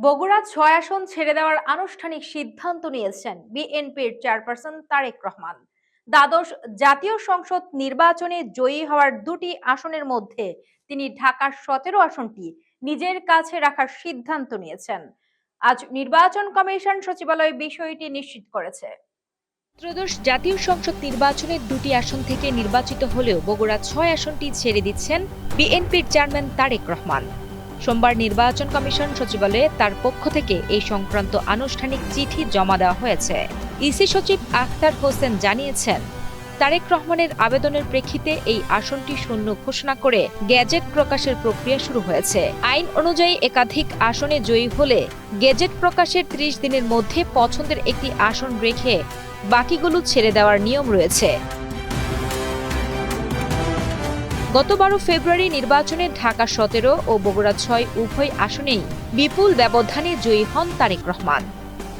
বগুড়া ৬ আসন ছেড়ে দেওয়ার আনুষ্ঠানিক সিদ্ধান্ত নিয়েছেন বিএনপির চেয়ারপারসন তারেক রহমান। দ্বাদশ জাতীয় সংসদ নির্বাচনে জয়ী হওয়ার দুটি আসনের মধ্যে তিনি ঢাকার ১৭ আসনটি নিজের কাছে রাখার সিদ্ধান্ত নিয়েছেন। আজ নির্বাচন কমিশন সচিবালয় বিষয়টি নিশ্চিত করেছে। ত্রয়োদশ জাতীয় সংসদ নির্বাচনের দুটি আসন থেকে নির্বাচিত হলেও বগুড়া ৬ আসনটি ছেড়ে দিচ্ছেন বিএনপির চেয়ারম্যান তারেক রহমান। সোমবার নির্বাচন কমিশন সচিবালয়ে তার পক্ষ থেকে এই সংক্রান্ত আনুষ্ঠানিক চিঠি জমা দেওয়া হয়েছে। ইসি সচিব আখতার হোসেন জানিয়েছেন, তারেক রহমানের আবেদনের প্রেক্ষিতে এই আসনটি শূন্য ঘোষণা করে গেজেট প্রকাশের প্রক্রিয়া শুরু হয়েছে। আইন অনুযায়ী একাধিক আসনে জয়ী হলে গেজেট প্রকাশের ৩০ দিনের মধ্যে পছন্দের একটি আসন রেখে বাকিগুলো ছেড়ে দেওয়ার নিয়ম রয়েছে। গত ১২ ফেব্রুয়ারি নির্বাচনে ঢাকা ১৭ ও বগুড়া ৬ উভয় আসনেই বিপুল ব্যবধানে জয়ী হন তারেক রহমান।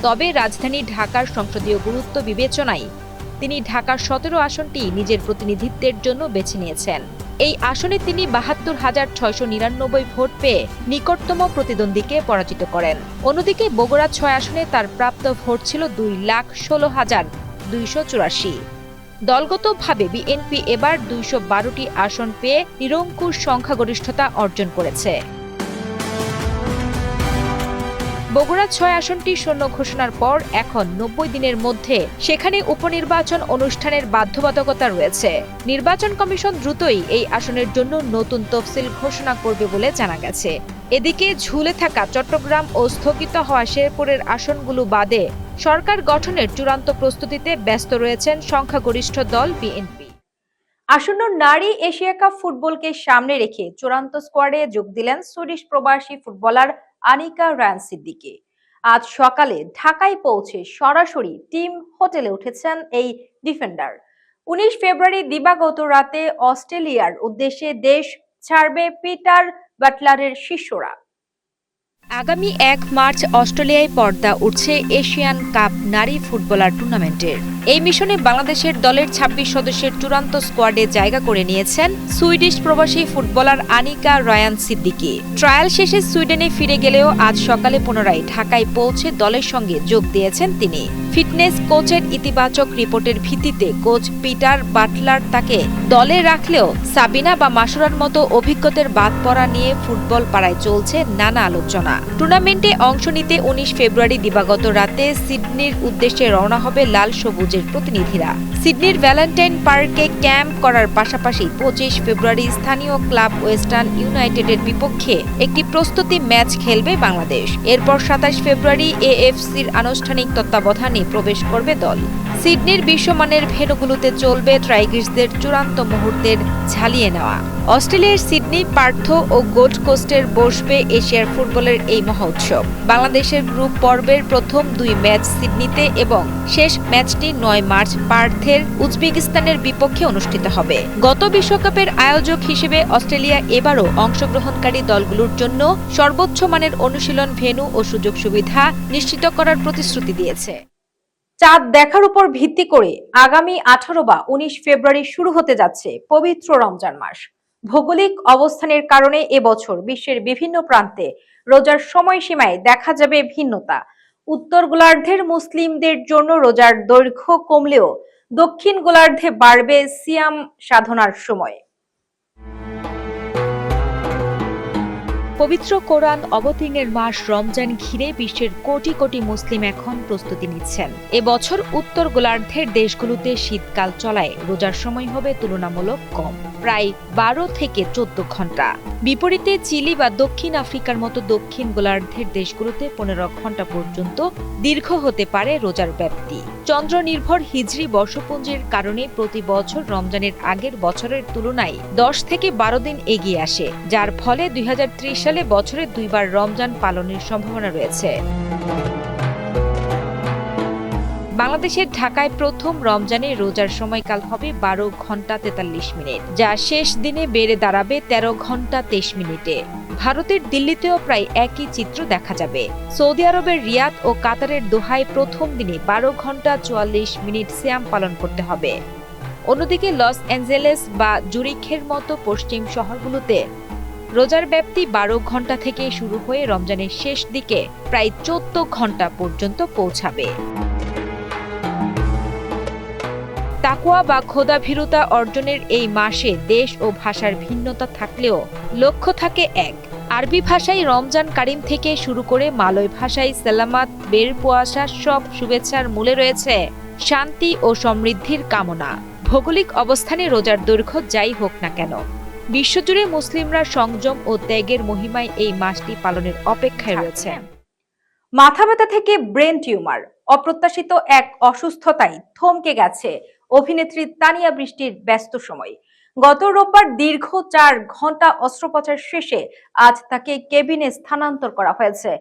তবে রাজধানী ঢাকার সংসদীয় গুরুত্ব বিবেচনায় তিনি ঢাকার ১৭ আসনটি নিজের প্রতিনিধিত্বের জন্য বেছে নিয়েছেন। এই আসনে তিনি ৭২,৬৯৯ ভোট পেয়ে নিকটতম প্রতিদ্বন্দ্বীকে পরাজিত করেন। অন্যদিকে বগুড়া ৬ আসনে তার প্রাপ্ত ভোট ছিল ২,১৬,২৮৪। দলগতভাবে বিএনপি এবার ২১২টি আসন পেয়ে নিরঙ্কুশ সংখ্যাগরিষ্ঠতা অর্জন করেছে। বগুড়া ৬ আসনটি শূন্য ঘোষণার পর এখন ৯০ দিনের মধ্যে সেখানে উপনির্বাচন অনুষ্ঠানের বাধ্যবাধকতা রয়েছে। নির্বাচন কমিশন দ্রুতই এই আসনের জন্য নতুন তফসিল ঘোষণা করবে বলে জানা গেছে। এদিকে ঝুলে থাকা চট্টগ্রাম ও স্থগিত হওয়া শেরপুরের আসনগুলো বাদে সরকার গঠনের চূড়ান্ত প্রস্তুতিতে ব্যস্ত রয়েছেন সংখ্যাগরিষ্ঠ দল বিএনপি। আসন্ন নারী এশিয়া কাপ ফুটবলকে সামনে রেখে চূড়ান্ত স্কোয়াডে যোগ দিলেন সুইডিশ প্রবাসী ফুটবলার আনিকা রায়ান সিদ্দিকী। আজ সকালে ঢাকায় পৌঁছে সরাসরি টিম হোটেলে উঠেছেন এই ডিফেন্ডার। ১৯ ফেব্রুয়ারি দিবাগত রাতে অস্ট্রেলিয়ার উদ্দেশ্যে দেশ ছাড়বে পিটার বাটলারের শিষ্যরা। আগামী ১ মার্চ অস্ট্রেলিয়ায় পর্দা উঠছে এশিয়ান কাপ নারী ফুটবলার টুর্নামেন্টের। এই মিশনে বাংলাদেশের দলের ২৬ সদস্যের চূড়ান্ত স্কোয়াডে জায়গা করে নিয়েছেন সুইডিশ প্রবাসী ফুটবলার আনিকা রায়ান সিদ্দিকী। ট্রায়াল শেষে সুইডেনে ফিরে গেলেও আজ সকালে পুনরায় ঢাকায় পৌঁছে দলের সঙ্গে যোগ দিয়েছেন তিনি। ফিটনেস কোচের ইতিবাচক রিপোর্টের ভিত্তিতে কোচ পিটার বাটলার তাকে দলে রাখলেও সাবিনা বা মাসুরার মতো অভিজ্ঞতার বাদ পড়া নিয়ে ফুটবল পাড়ায় চলছে নানা আলোচনা। টুর্নামেন্টে অংশ নিতে ১৯ ফেব্রুয়ারি দিবাগত রাতে সিডনির উদ্দেশ্যে রওনা হবে লাল সবুজের প্রতিনিধিরা। সিডনির ভ্যালেন্টাইন পার্কে ক্যাম্প করার পাশাপাশি ২৫ ফেব্রুয়ারি স্থানীয় ক্লাব ওয়েস্টার্ন ইউনাইটেডের বিপক্ষে একটি প্রস্তুতি ম্যাচ খেলবে বাংলাদেশ। এরপর ২৭ ফেব্রুয়ারি এএফসির আনুষ্ঠানিক তত্ত্বাবধানে প্রবেশ করবে দল। সিডনির বিশ্বমানের ভেন্যুগুলোতে চলবে ট্রাইগার্সদের চূড়ান্ত মুহূর্তের ঝালিয়ে নেওয়া। অস্ট্রেলিয়ার সিডনি, পার্থ ও গোল্ড কোস্টের বসবে এশিয়ার ফুটবলের এই মহোৎসব। বাংলাদেশের গ্রুপ পর্বের প্রথম ২ ম্যাচ সিডনিতে এবং শেষ ম্যাচটি ৯ মার্চ পার্থের উজবেকিস্তানের বিপক্ষে অনুষ্ঠিত হবে। গত বিশ্বকাপের আয়োজক হিসেবে অস্ট্রেলিয়া এবারও অংশগ্রহণকারী দলগুলোর জন্য সর্বোচ্চ মানের অনুশীলন ভেন্যু ও সুযোগ সুবিধা নিশ্চিত করার প্রতিশ্রুতি দিয়েছে। চাঁদ দেখার উপর ভিত্তি করে আগামী ১৮ বা ১৯ ফেব্রুয়ারি শুরু হতে যাচ্ছে পবিত্র রমজান মাস। ভৌগোলিক অবস্থানের কারণে এবছর বিশ্বের বিভিন্ন প্রান্তে রোজার সময়সীমায় দেখা যাবে ভিন্নতা। উত্তর গোলার্ধের মুসলিমদের জন্য রোজার দৈর্ঘ্য কমলেও দক্ষিণ গোলার্ধে বাড়বে সিয়াম সাধনার সময়। পবিত্র কোরআন অবতীর্ণের মাস রমজান ঘিরে বিশ্বের কোটি কোটি মুসলিম এখন প্রস্তুতি নিচ্ছেন। এবছর উত্তর গোলার্ধের দেশগুলোতে শীতকাল চলায় রোজার সময় হবে তুলনামূলক কম, প্রায় ১২ থেকে ১৪ ঘন্টা। বিপরীতে চিলি বা দক্ষিণ আফ্রিকার মতো দক্ষিণ গোলার্ধের দেশগুলোতে ১৫ ঘন্টা পর্যন্ত দীর্ঘ হতে পারে রোজার ব্যাপ্তি। চন্দ্র নির্ভর হিজরি বর্ষপুঞ্জির কারণে প্রতি বছর রমজানের আগের বছরের তুলনায় ১০ থেকে ১২ দিন এগিয়ে আসে, যার ফলে ২০৩০ সালে বছরে ২ বার রমজান পালনের সম্ভাবনা রয়েছে। বাংলাদেশের ঢাকায় প্রথম রমজানে রোজার সময়কাল হবে ১২ ঘন্টা ৪৩ মিনিট, যা শেষ দিনে বেড়ে দাঁড়াবে ১৩ ঘন্টা ২৩ মিনিটে। ভারতের দিল্লিতেও প্রায় একই চিত্র দেখা যাবে। সৌদি আরবের রিয়াদ ও কাতারের দোহায় প্রথম দিনে ১২ ঘন্টা ৪৪ মিনিট সিয়াম পালন করতে হবে। অন্যদিকে লস অ্যাঞ্জেলেস বা জুরিখের মতো পশ্চিম শহরগুলোতে রোজার ব্যাপ্তি 12 ঘন্টা থেকে শুরু হয়ে রমজানের শেষ দিকে প্রায় 14 ঘন্টা পর্যন্ত পৌঁছাবে। তাকওয়া বা খোদাভীরুতা অর্জনের এই মাসে দেশ ও ভাষার ভিন্নতা থাকলেও লক্ষ্য থাকে এক। আরবি ভাষায় রমজান কারিম থেকে শুরু করে মালয় ভাষায় সালামাত বের পোয়াশা সব শুভেচ্ছার মূলে রয়েছে শান্তি ও সমৃদ্ধির কামনা। ভৌগোলিক অবস্থানে রোজার দৈর্ঘ্য যাই হোক না কেন, বিশ্বজুড়ে মুসলিমরা সংযম ও ত্যাগের মহিমায় এই মাসটি পালনের অপেক্ষায় রয়েছে। মাথা ব্যথা থেকে ব্রেন টিউমার, অপ্রত্যাশিত এক অসুস্থতায় থমকে গেছে অভিনেত্রী তানিয়া বৃষ্টির ব্যস্ত সময়। গত রোববার দীর্ঘ 4 ঘন্টা অস্ত্রোপচার শেষে আজ তাকে কেবিনে স্থানান্তর করা হয়েছে।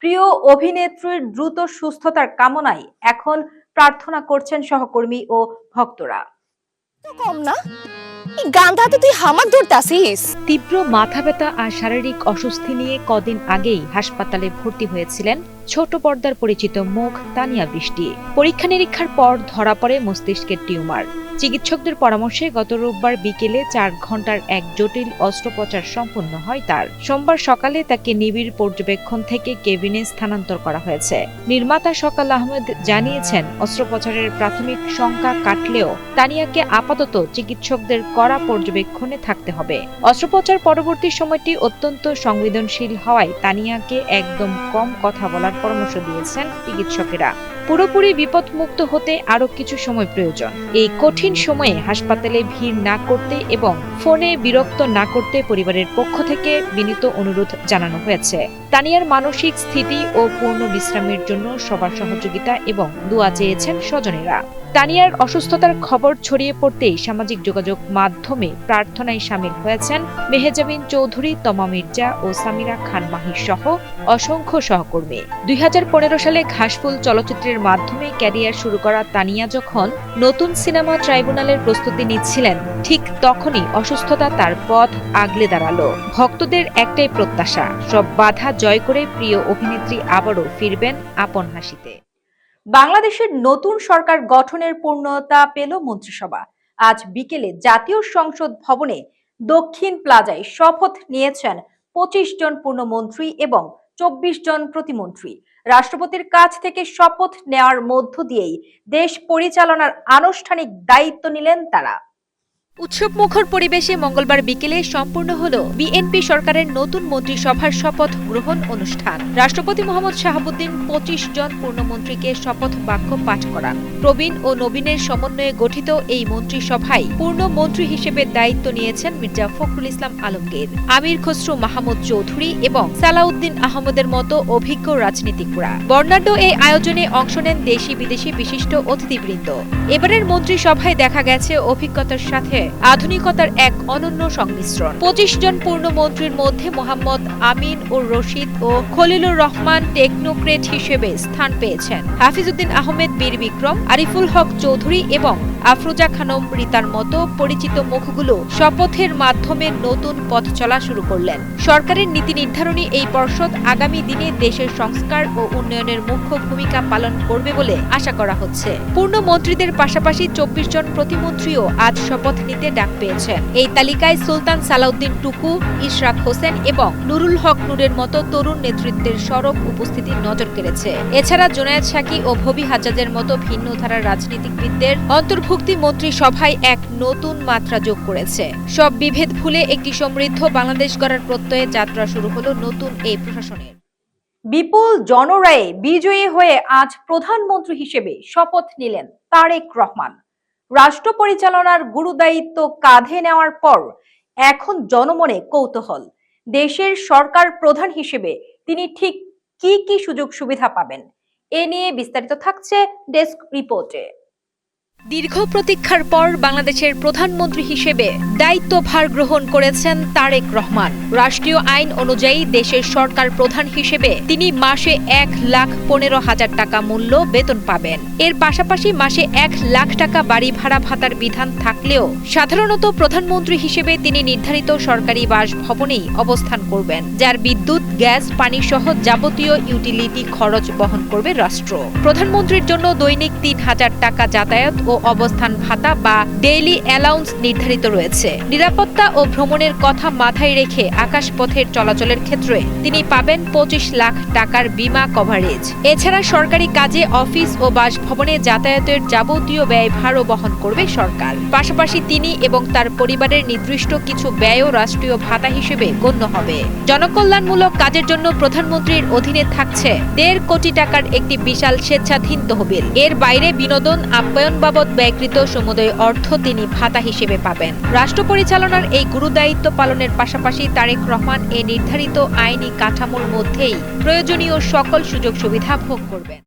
প্রিয় অভিনেত্রীর দ্রুত সুস্থতার কামনায় এখন প্রার্থনা করছেন সহকর্মী ও ভক্তরা। কম না এই গান্ধাতে তুই হামাক ধরতাছিস। তীব্র মাথা ব্যথা আর শারীরিক অস্বস্তি নিয়ে কদিন আগেই হাসপাতালে ভর্তি হয়েছিলেন ছোট পর্দার পরিচিত মুখ তানিয়া বৃষ্টি। পরীক্ষা নিরীক্ষার পর ধরা পড়ে মস্তিষ্কের টিউমার। চিকিৎসকদের পরামর্শে গত রোববার বিকেলে 4 ঘন্টার এক জটিল অস্ত্রোপচার সম্পন্ন হয় তার। সোমবার সকালে তাকে নিবিড় পর্যবেক্ষণ থেকে কেবিনে স্থানান্তর করা হয়েছে। নির্মাতা সকাল আহমেদ জানিয়েছেন, অস্ত্রোপচারের প্রাথমিক শঙ্কা কাটলেও তানিয়াকে আপাতত চিকিৎসকদের কড়া পর্যবেক্ষণে থাকতে হবে। অস্ত্রোপচার পরবর্তী সময়টি অত্যন্ত সংবেদনশীল হওয়ায় তানিয়াকে একদম কম কথা বলার পরামর্শ দিয়েছেন চিকিৎসকেরা। পুরোপুরি বিপদমুক্ত হতে আরো কিছু সময় প্রয়োজন। এই কঠিন সময়ে হাসপাতালে ভিড় না করতে এবং ফোনে বিরক্ত না করতে পরিবারের পক্ষ থেকে বিনীত অনুরোধ জানানো হয়েছে। তানিয়ার মানসিক স্থিতি ও পূর্ণ বিশ্রামের জন্য সবার সহযোগিতা এবং দোয়া চেয়েছেন স্বজনেরা। তানিয়ার অসুস্থতার খবর ছড়িয়ে পড়তেই সামাজিক যোগাযোগ মাধ্যমে প্রার্থনায় সামিল হয়েছেন মেহেজাবিন চৌধুরী, তমা মির্জা ও সামিরা খান মাহি সহ অসংখ্য সহকর্মী। 2015 সালে ঘাসফুল চলচ্চিত্রের মাধ্যমে ক্যারিয়ার শুরু করা তানিয়া যখন নতুন সিনেমা ট্রাইব্যুনালের প্রস্তুতি নিচ্ছিলেন, ঠিক তখনই অসুস্থতা তার পথ আগলে দাঁড়ালো। ভক্তদের একটাই প্রত্যাশা, সব বাধা জয় করে প্রিয় অভিনেত্রী আবারও ফিরবেন আপন হাসিতে। বাংলাদেশের নতুন সরকার গঠনের পূর্ণতা পেল মন্ত্রিসভা। আজ বিকেলে জাতীয় সংসদ ভবনে দক্ষিণ প্লাজায় শপথ নিয়েছেন 25 জন পূর্ণমন্ত্রী এবং 24 জন প্রতিমন্ত্রী। রাষ্ট্রপতির কাছ থেকে শপথ নেওয়ার মধ্য দিয়েই দেশ পরিচালনার আনুষ্ঠানিক দায়িত্ব নিলেন তারা। উৎসবমুখর পরিবেশে মঙ্গলবার বিকেলে সম্পূর্ণ হল বিএনপি সরকারের নতুন মন্ত্রিসভার শপথ গ্রহণ অনুষ্ঠান। রাষ্ট্রপতি মোহাম্মদ শাহাবুদ্দিন 25 জন পূর্ণমন্ত্রীকে শপথ বাক্য পাঠ করান। প্রবীণ ও নবীনের সমন্বয়ে গঠিত এই মন্ত্রিসভায় পূর্ণ মন্ত্রী হিসেবে দায়িত্ব নিয়েছেন মির্জা ফখরুল ইসলাম আলমগীর, আমির খসরু মাহমুদ চৌধুরী এবং সালাউদ্দিন আহমদের মতো অভিজ্ঞ রাজনীতিকরা। বর্ণাঢ্য এই আয়োজনে অংশ নেন দেশি বিদেশি বিশিষ্ট অতিথিবৃন্দ। এবারের মন্ত্রিসভায় দেখা গেছে অভিজ্ঞতার সাথে আধুনিকতার এক অনন্য সংমিশ্রণ। 25 জন পূর্ণমন্ত্রীর মধ্যে মোহাম্মদ আমিন ও রশিদ ও খলিলুর রহমান টেকনোক্রেট হিসেবে স্থান পেয়েছেন। হাফিজউদ্দিন আহমেদ বীর বিক্রম, আরিফুল হক চৌধুরী এবং আফরোজা খানম রিতার মতো পরিচিত মুখগুলো শপথের মাধ্যমে নতুন পথ চলা শুরু করলেন। সরকারের নীতি নির্ধারণী এই পর্ষদ আগামী দিনে দেশের সংস্কার ও উন্নয়নের মুখ্য ভূমিকা পালন করবে বলে আশা করা হচ্ছে। পূর্ণমন্ত্রীদের পাশাপাশি 24 জন প্রতিমন্ত্রীও আজ শপথ নিতে ডাক পেয়েছেন। এই তালিকায় সুলতান সালাউদ্দিন টুকু, ইশরাক হোসেন এবং নুরুল হক নূরের মতো তরুণ নেতৃত্বের সরব উপস্থিতি নজর কেড়েছে। এছাড়া জুনায়েদ সাকি ও ভবি হাজ্জাজের মতো ভিন্ন ধারার রাজনীতিবিদদের অন্তর্ভুক্তি মন্ত্রিসভায় এক নতুন মাত্রা যোগ করেছে। সব বিভেদ ভুলে একটি সমৃদ্ধ বাংলাদেশ গড়ার প্রত্যয়ে যাত্রা শুরু হলো নতুন এই প্রশাসনের। বিপুল জনরায়ে বিজয়ী হয়ে আজ প্রধানমন্ত্রী হিসেবে শপথ নিলেন তারেক রহমান। রাষ্ট্র পরিচালনার গুরুদায়িত্ব কাঁধে নেওয়ার পর এখন জনমনে কৌতূহল, দেশের সরকার প্রধান হিসেবে তিনি ঠিক কি কি সুযোগ সুবিধা পাবেন। এ নিয়ে বিস্তারিত থাকছে ডেস্ক রিপোর্টে। দীর্ঘ প্রতীক্ষার পর বাংলাদেশের প্রধানমন্ত্রী হিসেবে দায়িত্বভার গ্রহণ করেছেন তারেক রহমান। রাষ্ট্রীয় আইন অনুযায়ী দেশের সরকার প্রধান হিসেবে তিনি মাসে 1,15,000 টাকা মূল্য বেতন পাবেন। এর পাশাপাশি মাসে 1 লাখ টাকা বাড়ি ভাড়া ভাতার বিধান থাকলেও সাধারণত প্রধানমন্ত্রী হিসেবে তিনি নির্ধারিত সরকারি বাসভবনেই অবস্থান করবেন, যার বিদ্যুৎ, গ্যাস, পানি সহ যাবতীয় ইউটিলিটি খরচ বহন করবে রাষ্ট্র। প্রধানমন্ত্রীর জন্য দৈনিক 3,000 টাকা যাতায়াত ও অবস্থান ভাতা বা ডেইলি অ্যালাউন্স নির্ধারিত রয়েছে। নিরাপত্তা ও ভ্রমণের কথা মাথায় রেখে আকাশপথের চলাচলের ক্ষেত্রে তিনি পাবেন 25 লাখ টাকার বীমা কভারেজ। এছাড়া সরকারি কাজে অফিস ও বাসভবনে যাতায়াতের যাবতীয় ব্যয়ভারও বহন করবে সরকার। পাশাপাশি তিনি এবং তার পরিবারের নির্দিষ্ট কিছু ব্যয়ও রাষ্ট্রীয় ভাতা হিসেবে গণ্য হবে। জনকল্যাণমূলক কাজের জন্য প্রধানমন্ত্রীর অধীনে থাকছে 1.5 কোটি টাকার একটি বিশাল স্বেচ্ছাধীন তহবিল। এর বাইরে বিনোদন আপ্যায়ন বাবদ ব্যয়কৃত সমুদয় অর্থ তিনি ভাতা হিসেবে পাবেন। রাষ্ট্র পরিচালনার এই গুরুদায়িত্ব পালনের পাশাপাশি তারেক রহমান এ নির্ধারিত আইনি কাঠামোর মধ্যেই প্রয়োজনীয় সকল সুযোগ সুবিধা ভোগ করবেন।